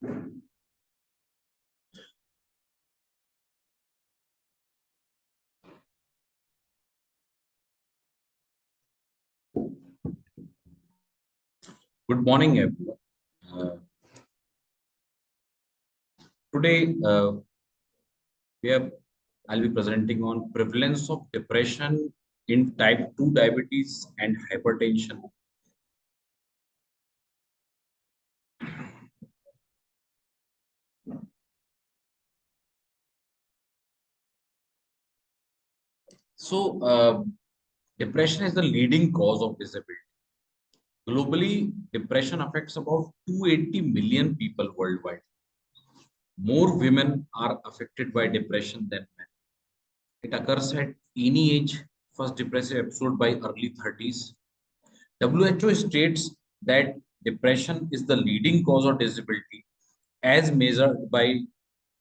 Good morning, everyone. Uh, Today, we are, I'll be presenting on prevalence of depression in type 2 diabetes and hypertension. So, depression is the leading cause of disability. Globally, depression affects about 280 million people worldwide. More women are affected by depression than men. It occurs at any age, first depressive episode by early 30s. WHO states that depression is the leading cause of disability as measured by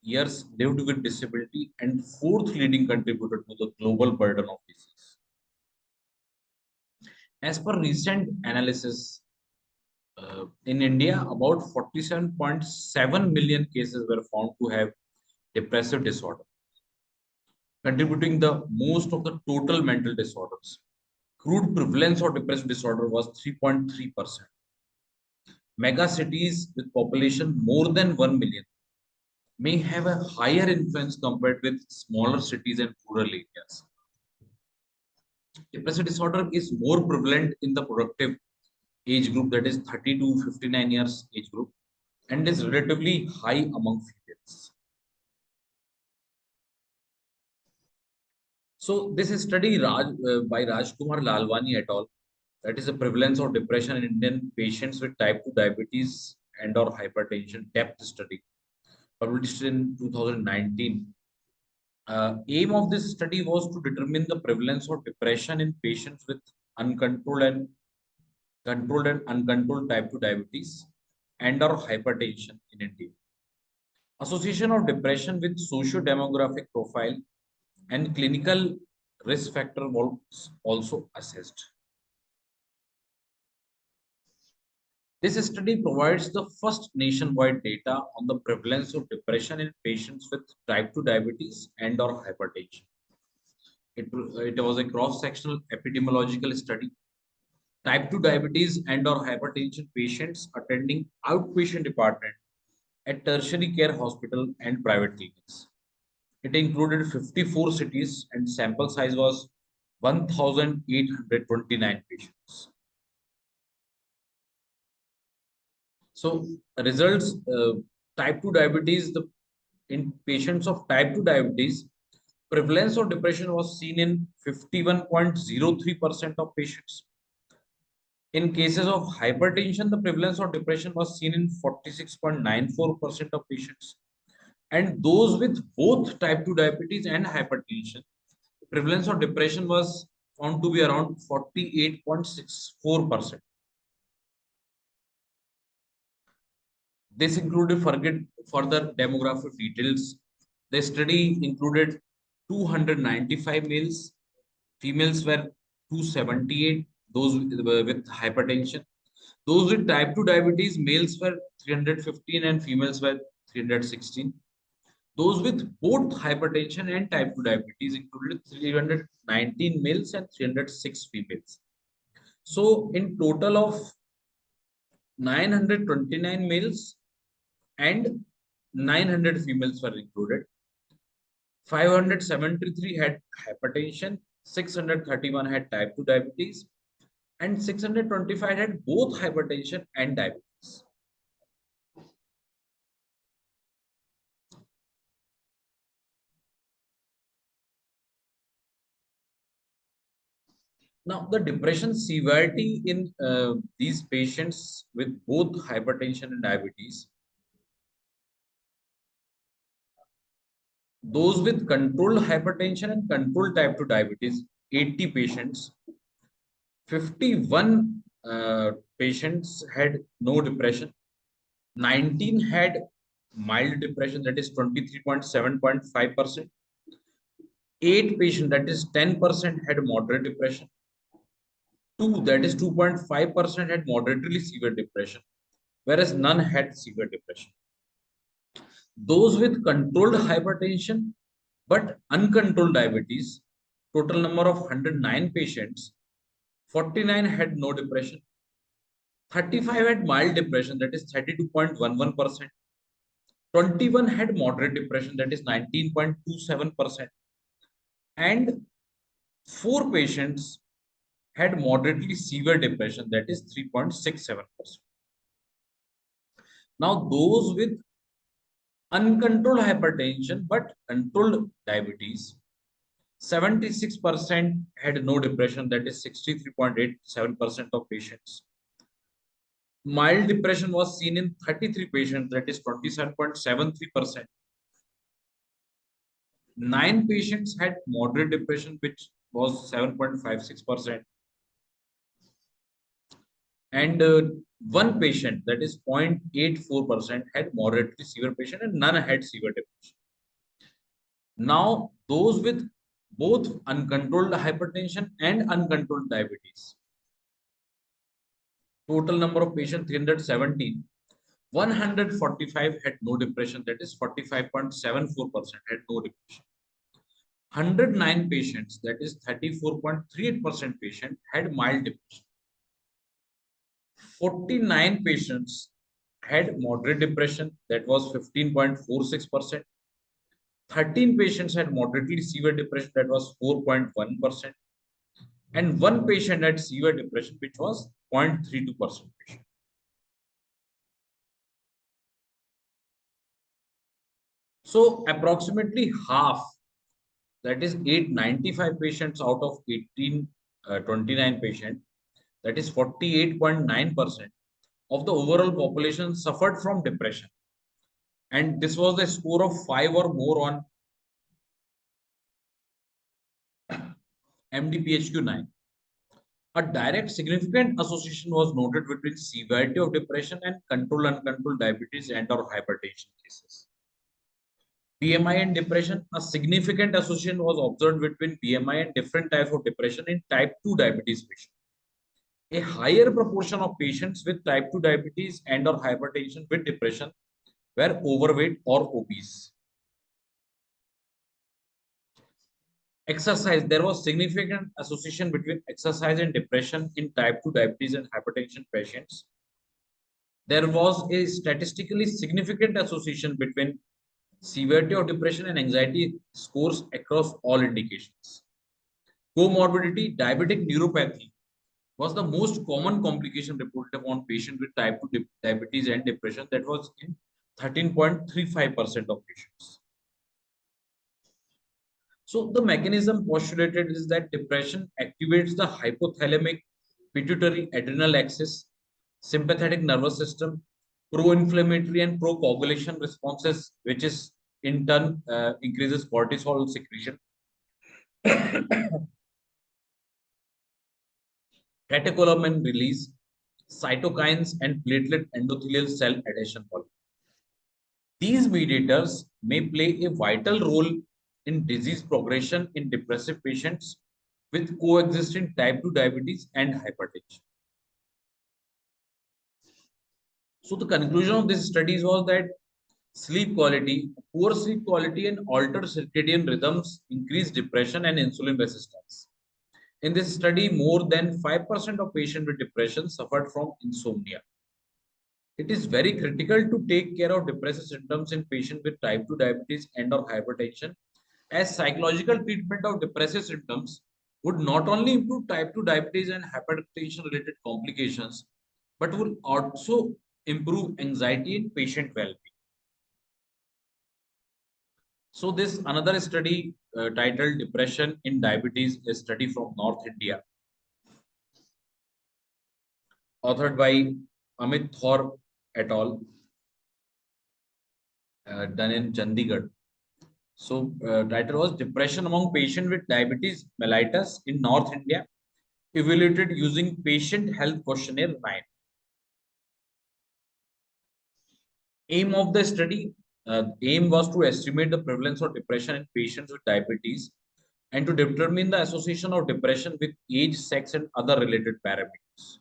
years lived with disability and fourth leading contributor to the global burden of disease. As per recent analysis, in India, about 47.7 million cases were found to have depressive disorder, contributing the most of the total mental disorders. Crude prevalence of depressive disorder was 3.3%. Mega cities with population more than 1 million may have a higher influence compared with smaller cities and rural areas. Depressive disorder is more prevalent in the productive age group, that is 30 to 59 years age group, and is relatively high among females. So this study by Rajkumar Lalwani et al., that is the prevalence of depression in Indian patients with type 2 diabetes and or hypertension depth study, published in 2019. Aim of this study was to determine the prevalence of depression in patients with uncontrolled and controlled and uncontrolled type 2 diabetes and or hypertension in India. Association of depression with socio-demographic profile and clinical risk factor was also assessed. This study provides the first nationwide data on the prevalence of depression in patients with type 2 diabetes and or hypertension. It was a cross-sectional epidemiological study. Type 2 diabetes and or hypertension patients attending outpatient department at tertiary care hospital and private clinics. It included 54 cities and sample size was 1,829 patients. So results, type 2 diabetes, in patients of type 2 diabetes, prevalence of depression was seen in 51.03% of patients. In cases of hypertension, the prevalence of depression was seen in 46.94% of patients. And those with both type 2 diabetes and hypertension, prevalence of depression was found to be around 48.64%. This included further demographic details. The study included 295 males, females were 278, those with hypertension. Those with type 2 diabetes, males were 315 and females were 316. Those with both hypertension and type 2 diabetes included 319 males and 306 females. So, in total of 929 males and 900 females were included. 573 had hypertension, 631 had type 2 diabetes, and 625 had both hypertension and diabetes. Now, the depression severity in these patients with both hypertension and diabetes, those with controlled hypertension and controlled type 2 diabetes, 80 patients, 51 patients had no depression, 19 had mild depression, that is 23.7.5%, 8 patients, that is 10%, had moderate depression, 2, that is 2.5%, had moderately severe depression, whereas none had severe depression. Those with controlled hypertension but uncontrolled diabetes, total number of 109 patients, 49 had no depression, 35 had mild depression, that is 32.11%, 21 had moderate depression, that is 19.27%, and 4 patients had moderately severe depression, that is 3.67%. Now, those with uncontrolled hypertension but controlled diabetes, 76% had no depression, that is 63.87% of patients. Mild depression was seen in 33 patients, that is 27.73%. 9 patients had moderate depression, which was 7.56%. And 1 patient, that is 0.84%, had moderately severe patient, and none had severe depression. Now, those with both uncontrolled hypertension and uncontrolled diabetes, total number of patients 317, 145 had no depression, that is 45.74% had no depression. 109 patients, that is 34.38% patient, had mild depression. 49 patients had moderate depression, that was 15.46%. 13 patients had moderately severe depression, that was 4.1%. And 1 patient had severe depression, which was 0.32%. So approximately half, that is 895 patients out of 1829 patients, that is 48.9% of the overall population suffered from depression. And this was the score of 5 or more on MDPHQ-9. A direct significant association was noted between severity of depression and controlled uncontrolled diabetes and or hypertension cases. BMI and depression, a significant association was observed between BMI and different types of depression in type 2 diabetes patients. A higher proportion of patients with type 2 diabetes and or hypertension with depression were overweight or obese. Exercise, there was significant association between exercise and depression in type 2 diabetes and hypertension patients. There was a statistically significant association between severity of depression and anxiety scores across all indications. Comorbidity, diabetic neuropathy was the most common complication reported upon patients with type 2 diabetes and depression, that was in 13.35% of patients. So the mechanism postulated is that depression activates the hypothalamic pituitary adrenal axis, sympathetic nervous system, pro-inflammatory and pro-coagulation responses, which is in turn increases cortisol secretion, catecholamine release, cytokines, and platelet endothelial cell adhesion polymerase. These mediators may play a vital role in disease progression in depressive patients with coexisting type 2 diabetes and hypertension. So the conclusion of this studies was that poor sleep quality and altered circadian rhythms increase depression and insulin resistance. In this study, more than 5% of patients with depression suffered from insomnia. It is very critical to take care of depressive symptoms in patients with type 2 diabetes and or hypertension, as psychological treatment of depressive symptoms would not only improve type 2 diabetes and hypertension related complications, but will also improve anxiety in patient well-being. So this another study titled Depression in Diabetes, a study from North India, authored by Amit Thor et al., done in Chandigarh. So title was Depression Among Patients with Diabetes mellitus in North India, evaluated using Patient Health Questionnaire 9. Aim of the study, aim was to estimate the prevalence of depression in patients with diabetes and to determine the association of depression with age, sex, and other related parameters.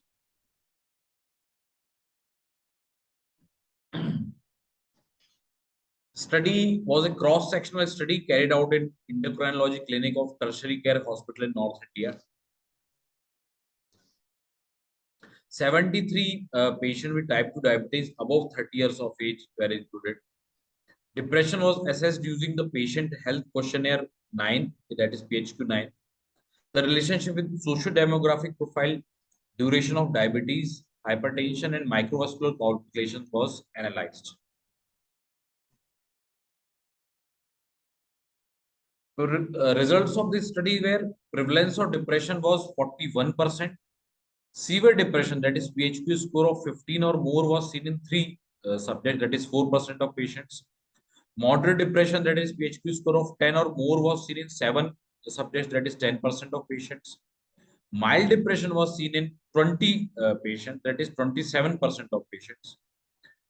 Study was a cross-sectional study carried out in endocrinology clinic of tertiary care hospital in North India. 73 patients with type 2 diabetes above 30 years of age were included. Depression was assessed using the patient health questionnaire 9, that is PHQ 9. The relationship with socio-demographic profile, duration of diabetes, hypertension, and microvascular complications was analyzed. The results of this study were prevalence of depression was 41%. Severe depression, that is PHQ score of 15 or more, was seen in 3 subjects, that is 4% of patients. Moderate depression, that is PHQ score of 10 or more, was seen in 7 subjects, that is 10% of patients. Mild depression was seen in 20 patients, that is 27% of patients.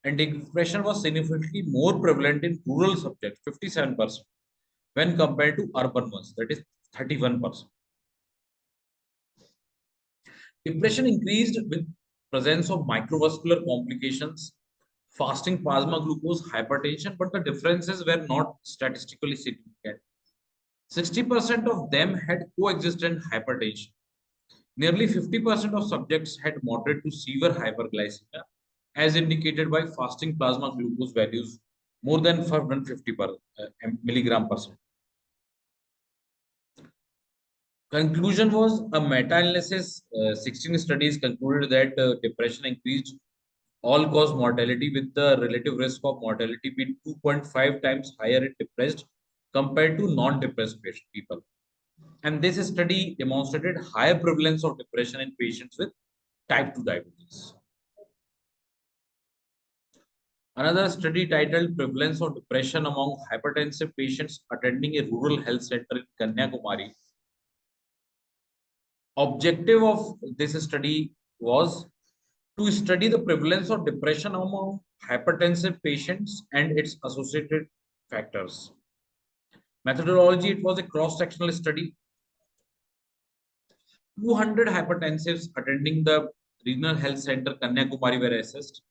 And depression was significantly more prevalent in rural subjects, 57%, when compared to urban ones, that is 31%. Depression increased with presence of microvascular complications, fasting plasma glucose, hypertension, but the differences were not statistically significant. 60% of them had coexistent hypertension. Nearly 50% of subjects had moderate to severe hyperglycemia, as indicated by fasting plasma glucose values more than 550 milligram percent. Conclusion was a meta-analysis. 16 studies concluded that depression increased all-cause mortality, with the relative risk of mortality being 2.5 times higher in depressed compared to non-depressed people. And this study demonstrated higher prevalence of depression in patients with type 2 diabetes. Another study titled Prevalence of Depression Among Hypertensive Patients Attending a Rural Health Center in Kanyakumari. Objective of this study was to study the prevalence of depression among hypertensive patients and its associated factors. Methodology, it was a cross-sectional study. 200 hypertensives attending the Regional Health Center Kanyakumari were assessed.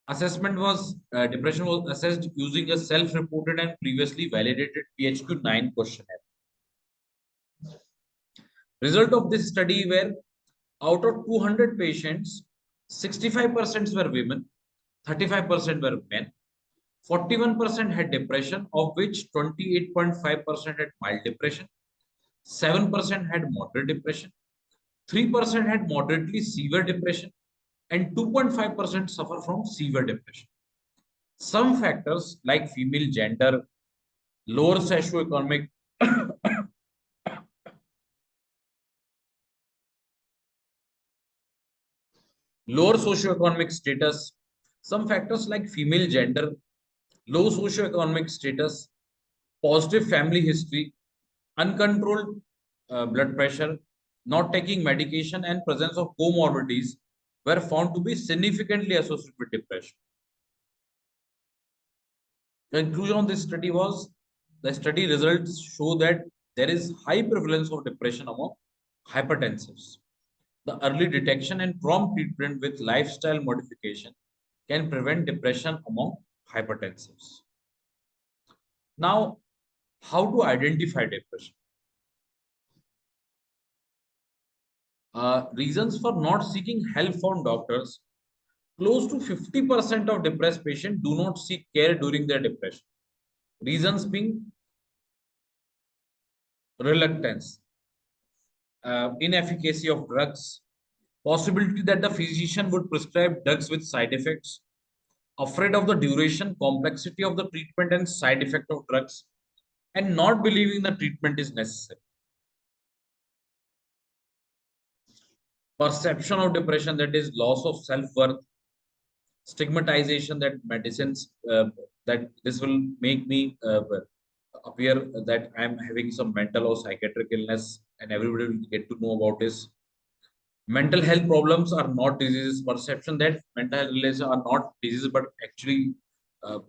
Assessment was, depression was assessed using a self-reported and previously validated PHQ 9 questionnaire. Result of this study were, out of 200 patients, 65% were women, 35% were men, 41% had depression, of which 28.5% had mild depression, 7% had moderate depression, 3% had moderately severe depression, and 2.5% suffer from severe depression. Some factors like female gender, lower socioeconomic lower socioeconomic status, some factors like female gender, low socioeconomic status, positive family history, uncontrolled blood pressure, not taking medication, and presence of comorbidities were found to be significantly associated with depression. Conclusion of this study was the study results show that there is high prevalence of depression among hypertensives. The early detection and prompt treatment with lifestyle modification can prevent depression among hypertensives. Now, how to identify depression? Reasons for not seeking help from doctors. Close to 50% of depressed patients do not seek care during their depression. Reasons being reluctance, inefficacy of drugs, possibility that the physician would prescribe drugs with side effects, afraid of the duration, complexity of the treatment and side effect of drugs, and not believing the treatment is necessary. Perception of depression, that is loss of self-worth, stigmatization that medicines, that this will make me appear that I'm having some mental or psychiatric illness and everybody will get to know about this. Mental health problems are not diseases. Perception that mental health illnesses are not diseases, but actually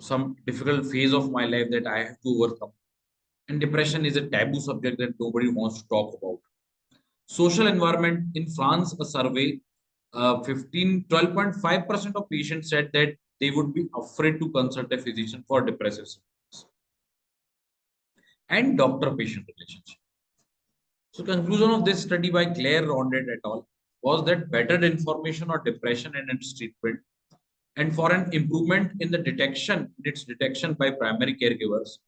some difficult phase of my life that I have to overcome. And depression is a taboo subject that nobody wants to talk about. Social environment in France, a survey, 12.5% of patients said that they would be afraid to consult a physician for depressive symptoms. And doctor-patient relationship. So conclusion of this study by Claire Rondet et al. Was that better information on depression and its treatment and for an improvement in its detection by primary caregivers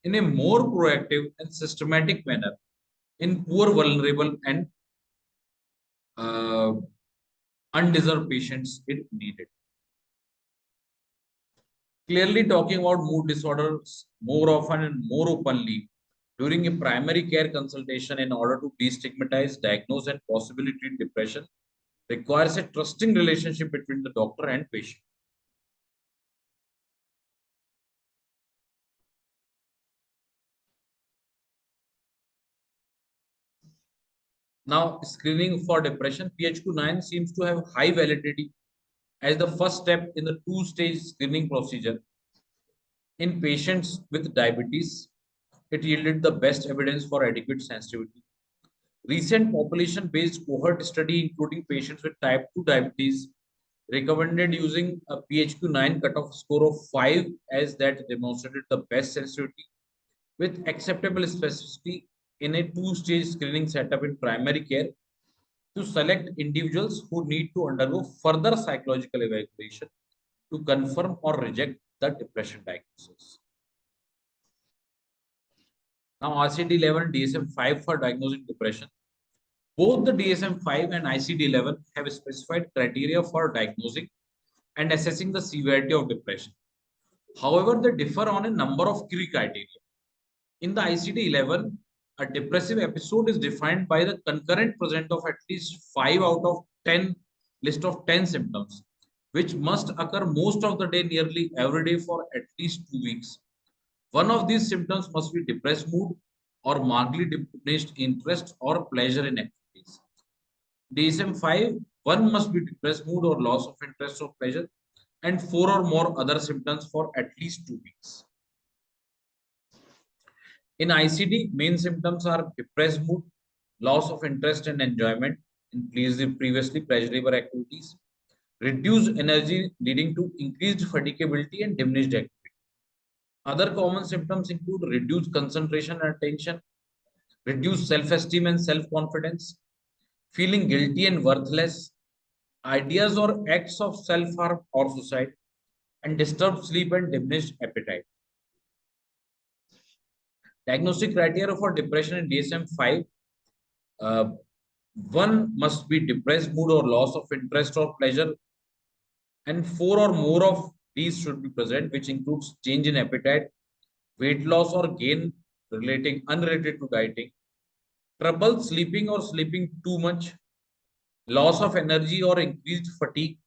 in a more proactive and systematic manner in poor, vulnerable, and uh, undeserved patients it needed. Clearly talking about mood disorders more often and more openly during a primary care consultation in order to destigmatize, diagnose, and possibly treat depression requires a trusting relationship between the doctor and patient. Now, screening for depression, PHQ-9 seems to have high validity as the first step in the two-stage screening procedure. In patients with diabetes, it yielded the best evidence for adequate sensitivity. Recent population-based cohort study, including patients with type 2 diabetes, recommended using a PHQ-9 cutoff score of 5 as that demonstrated the best sensitivity with acceptable specificity in a two-stage screening setup in primary care to select individuals who need to undergo further psychological evaluation to confirm or reject the depression diagnosis. Now, ICD-11, DSM-5 for diagnosing depression. Both the DSM-5 and ICD-11 have specified criteria for diagnosing and assessing the severity of depression. However, they differ on a number of key criteria. In the ICD-11, a depressive episode is defined by the concurrent presence of at least 5 out of 10 list of 10 symptoms, which must occur most of the day, nearly every day for at least 2 weeks. One of these symptoms must be depressed mood or markedly diminished interest or pleasure in activities. DSM-5, one must be depressed mood or loss of interest or pleasure, and 4 or more other symptoms for at least 2 weeks. In ICD, main symptoms are depressed mood, loss of interest and enjoyment in previously pleasurable activities, reduced energy leading to increased fatigability and diminished activity. Other common symptoms include reduced concentration and attention, reduced self-esteem and self-confidence, feeling guilty and worthless, ideas or acts of self-harm or suicide, and disturbed sleep and diminished appetite. Diagnostic criteria for depression in DSM-5, uh, one must be depressed mood or loss of interest or pleasure, and 4 or more of these should be present, which includes change in appetite, weight loss or gain unrelated to dieting, trouble sleeping or sleeping too much, loss of energy or increased fatigue,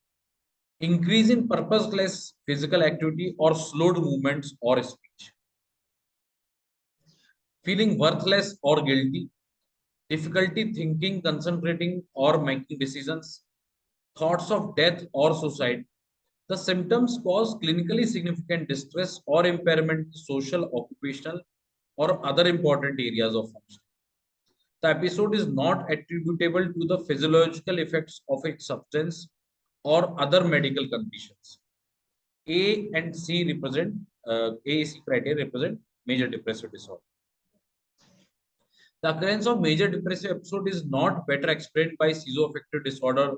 increase in purposeless physical activity or slowed movements or speech, feeling worthless or guilty, difficulty thinking, concentrating, or making decisions, thoughts of death or suicide. The symptoms cause clinically significant distress or impairment in social, occupational, or other important areas of function. The episode is not attributable to the physiological effects of a substance or other medical conditions. A and C represent AAC criteria represent major depressive disorder. The occurrence of major depressive episode is not better explained by schizoaffective disorder,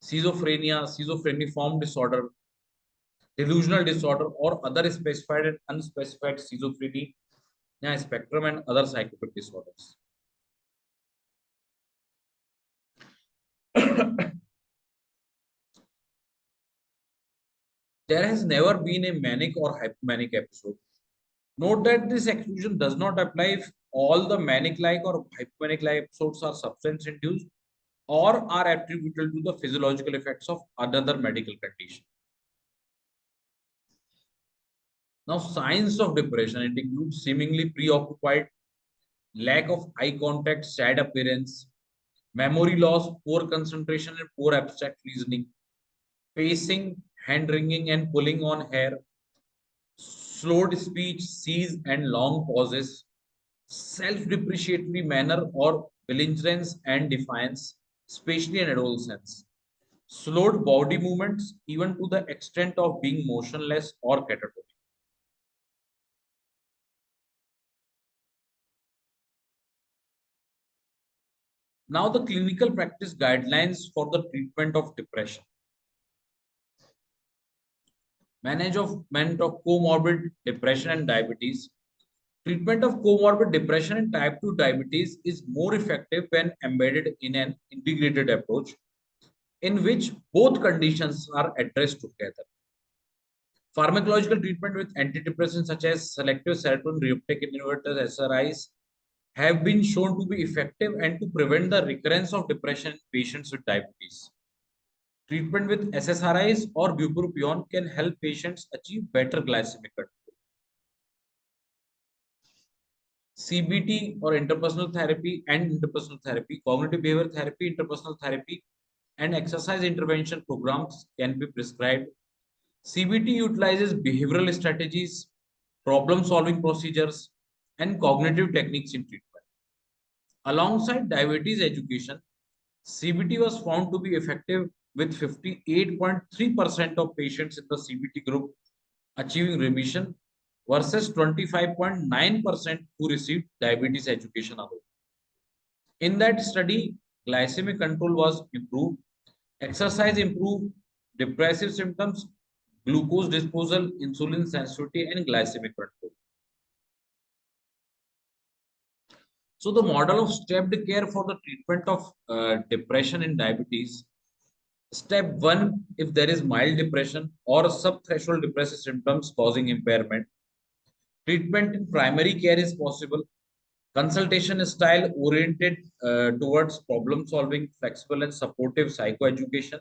schizophrenia, schizophreniform disorder, delusional disorder, or other specified and unspecified schizophrenia spectrum and other psychotic disorders. There has never been a manic or hypomanic episode. Note that this exclusion does not apply if all the manic-like or hypomanic-like episodes are substance-induced or are attributable to the physiological effects of another medical condition. Now, signs of depression, it includes seemingly preoccupied, lack of eye contact, sad appearance, memory loss, poor concentration, and poor abstract reasoning, pacing, hand wringing and pulling on hair, slowed speech, seize and long pauses, self-depreciatory manner or belligerence and defiance, especially in adolescence. slowed body movements even to the extent of being motionless or catatonic. Now, the clinical practice guidelines for the treatment of depression. Management of comorbid depression and diabetes. Treatment of comorbid depression and type 2 diabetes is more effective when embedded in an integrated approach in which both conditions are addressed together. Pharmacological treatment with antidepressants such as selective serotonin reuptake inhibitors (SRIs) have been shown to be effective and to prevent the recurrence of depression in patients with diabetes. Treatment with SSRIs or bupropion can help patients achieve better glycemic control. CBT or interpersonal therapy and interpersonal therapy, cognitive behavior therapy, interpersonal therapy, and exercise intervention programs can be prescribed. CBT utilizes behavioral strategies, problem solving procedures, and cognitive techniques in treatment. Alongside diabetes education, CBT was found to be effective with 58.3% of patients in the CBT group achieving remission versus 25.9% who received diabetes education alone. In that study, glycemic control was improved, exercise improved depressive symptoms, glucose disposal, insulin sensitivity, and glycemic control. So the model of stepped care for the treatment of depression and diabetes. Step 1, if there is mild depression or subthreshold depressive symptoms causing impairment, treatment in primary care is possible. Consultation is style oriented towards problem solving, flexible and supportive psychoeducation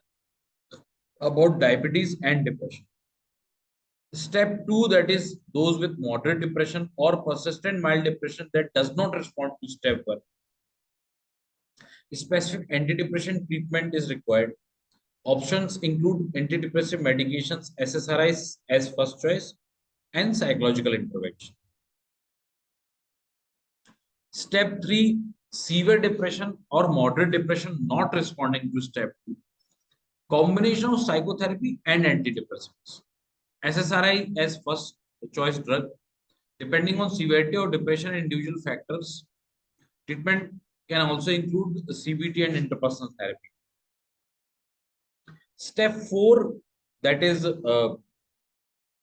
about diabetes and depression. Step 2, that is those with moderate depression or persistent mild depression that does not respond to step 1. Specific antidepressant treatment is required. Options include antidepressive medications, SSRIs as first choice, and psychological intervention. Step 3, severe depression or moderate depression not responding to step 2. Combination of psychotherapy and antidepressants. SSRI as first choice drug. Depending on severity of depression and individual factors, treatment can also include the CBT and interpersonal therapy. Step 4, that is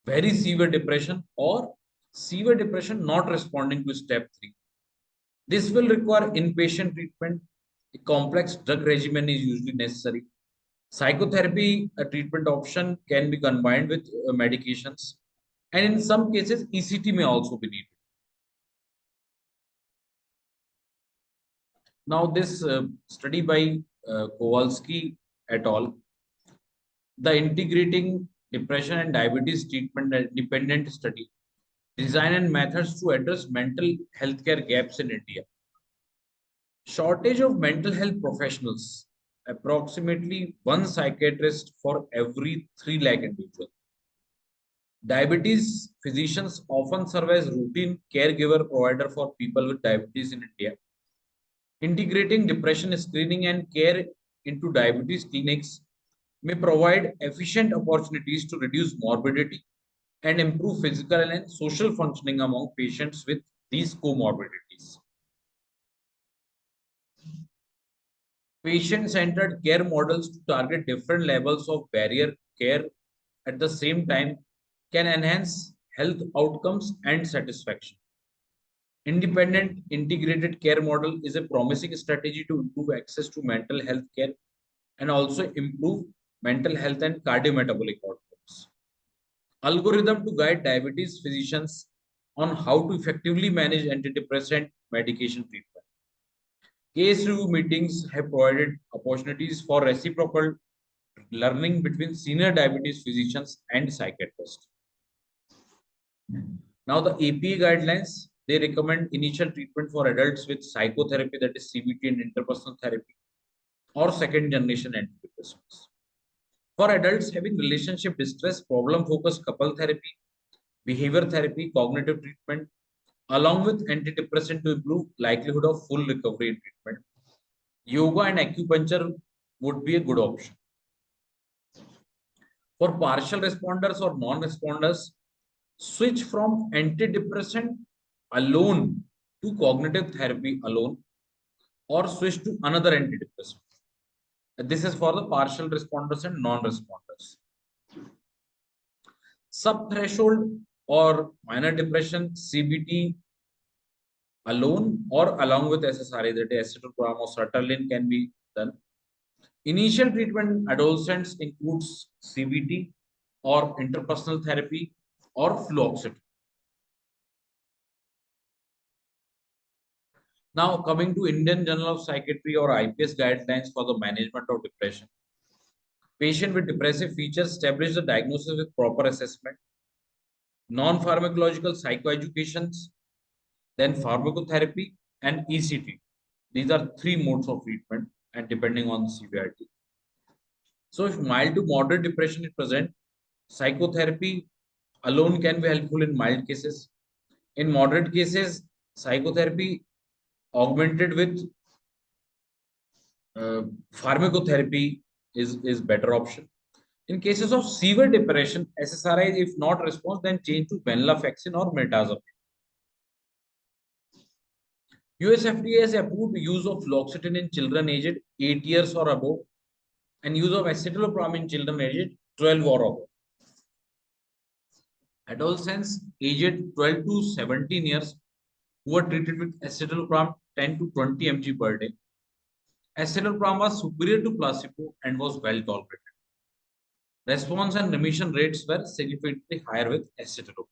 very severe depression or severe depression not responding to step 3. This will require inpatient treatment. A complex drug regimen is usually necessary. Psychotherapy, a treatment option, can be combined with medications, and in some cases, ECT may also be needed. Now, this study by Kowalski et al., the integrating depression and diabetes treatment dependent study, design and methods to address mental health care gaps in India. Shortage of mental health professionals, approximately one psychiatrist for every 3 lakh individuals. Diabetes physicians often serve as routine caregiver provider for people with diabetes in India. Integrating depression screening and care into diabetes clinics may provide efficient opportunities to reduce morbidity and improve physical and social functioning among patients with these comorbidities. Patient-centered care models to target different levels of barrier care at the same time can enhance health outcomes and satisfaction. Independent integrated care model is a promising strategy to improve access to mental health care and also improve mental health and cardiometabolic outcomes. Algorithm to guide diabetes physicians on how to effectively manage antidepressant medication treatment. Case review meetings have provided opportunities for reciprocal learning between senior diabetes physicians and psychiatrists. Now, the APA guidelines, they recommend initial treatment for adults with psychotherapy, that is CBT and interpersonal therapy, or second generation antidepressants. For adults having relationship distress, problem focused couple therapy, behavior therapy, cognitive treatment, along with antidepressant to improve likelihood of full recovery in treatment. Yoga and acupuncture would be a good option. For partial responders or non-responders, switch from antidepressant alone to cognitive therapy alone, or switch to another antidepressant. This is for the partial responders and non-responders. Subthreshold or minor depression, CBT alone or along with SSRI, that is escitalopram or sertraline, can be done. Initial treatment in adolescents includes CBT or interpersonal therapy or fluoxetine. Now, coming to Indian Journal of Psychiatry or IPS guidelines for the management of depression. Patient with depressive features establish the diagnosis with proper assessment, non-pharmacological psychoeducations, then pharmacotherapy and ECT. These are three modes of treatment and depending on the severity. So if mild to moderate depression is present, psychotherapy alone can be helpful in mild cases. In moderate cases, psychotherapy augmented with pharmacotherapy is better option. In cases of severe depression, SSRI, if not response, then change to venlafaxine or mirtazapine. US FDA has approved use of fluoxetine in children aged 8 years or above and use of escitalopram in children aged 12 or above. Adolescents aged 12 to 17 years who were treated with escitalopram 10 to 20 mg per day. Escitalopram was superior to placebo and was well tolerated. Response and remission rates were significantly higher with escitalopram.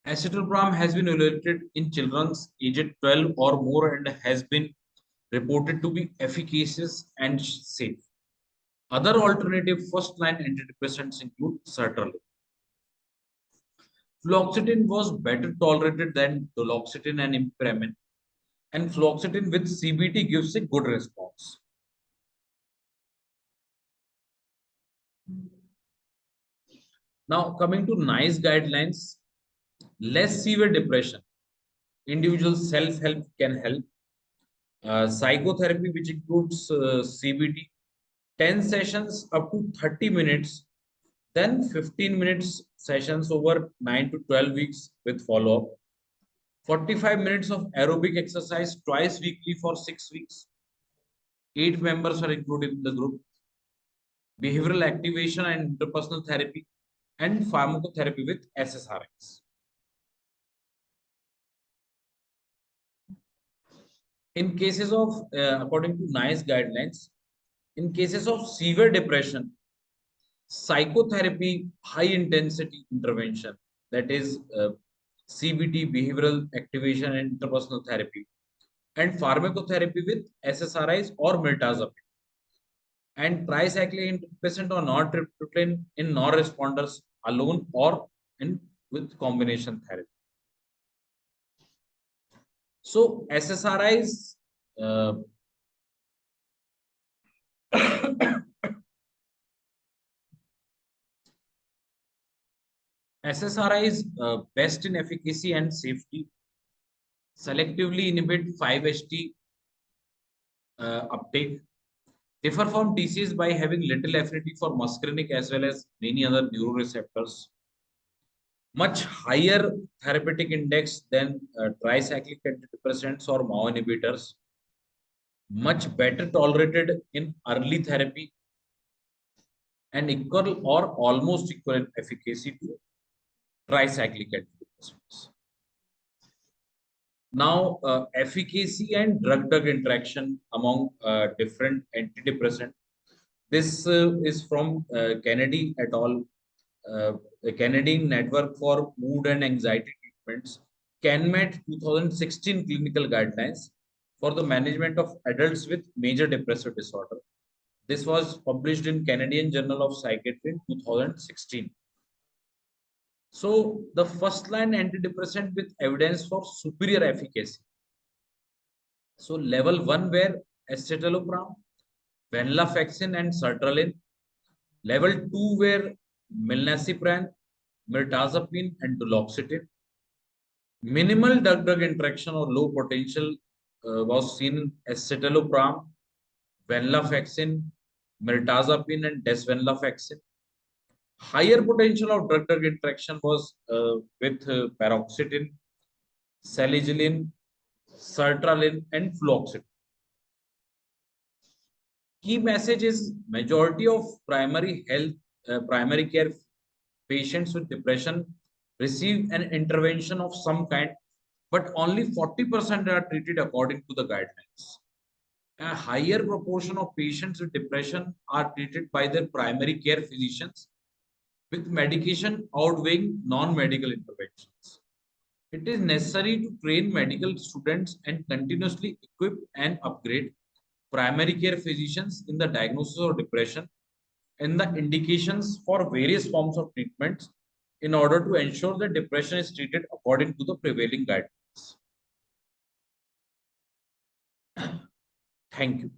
Escitalopram has been evaluated in children aged 12 or more and has been reported to be efficacious and safe. Other alternative first-line antidepressants include sertraline. Fluoxetine was better tolerated than duloxetine and imipramine, and fluoxetine with CBT gives a good response. Now, coming to NICE guidelines, less severe depression, individual self-help can help. Psychotherapy, which includes CBT, 10 sessions up to 30 minutes, then 15 minutes sessions over 9 to 12 weeks with follow-up. 45 minutes of aerobic exercise twice weekly for 6 weeks. 8 members are included in the group. Behavioral activation and interpersonal therapy and pharmacotherapy with SSRIs. In cases of, according to NICE guidelines, in cases of severe depression, psychotherapy, high intensity intervention, that is CBT, behavioral activation and interpersonal therapy, and pharmacotherapy with SSRIs or mirtazapine, and tricycline patient or nortriptyline in non-responders alone or in with combination therapy. So SSRIs SSRI is best in efficacy and safety. Selectively inhibit 5-HT uptake. Differ from TCs by having little affinity for muscarinic as well as many other neuroreceptors. Much higher therapeutic index than tricyclic antidepressants or MAO inhibitors. Much better tolerated in early therapy and equal or almost equal efficacy to tricyclic antidepressants. Now, efficacy and drug-drug interaction among different antidepressant. This is from Kennedy et al. The Canadian Network for Mood and Anxiety Treatments, CanMed 2016 clinical guidelines for the management of adults with major depressive disorder. This was published in Canadian Journal of Psychiatry in 2016. So the first line antidepressant with evidence for superior efficacy. So level 1 were escitalopram, venlafaxine and sertraline. Level 2 were milnacipran, mirtazapine and duloxetine. Minimal drug-drug interaction or low potential was seen in escitalopram, venlafaxine, mirtazapine and desvenlafaxine. Higher potential of drug-drug interaction was with paroxetine, salicylic, sertraline, and fluoxetine. Key message is majority of primary care patients with depression receive an intervention of some kind, but only 40% are treated according to the guidelines. A higher proportion of patients with depression are treated by their primary care physicians with medication outweighing non-medical interventions. It is necessary to train medical students and continuously equip and upgrade primary care physicians in the diagnosis of depression and the indications for various forms of treatments in order to ensure that depression is treated according to the prevailing guidelines. Thank you.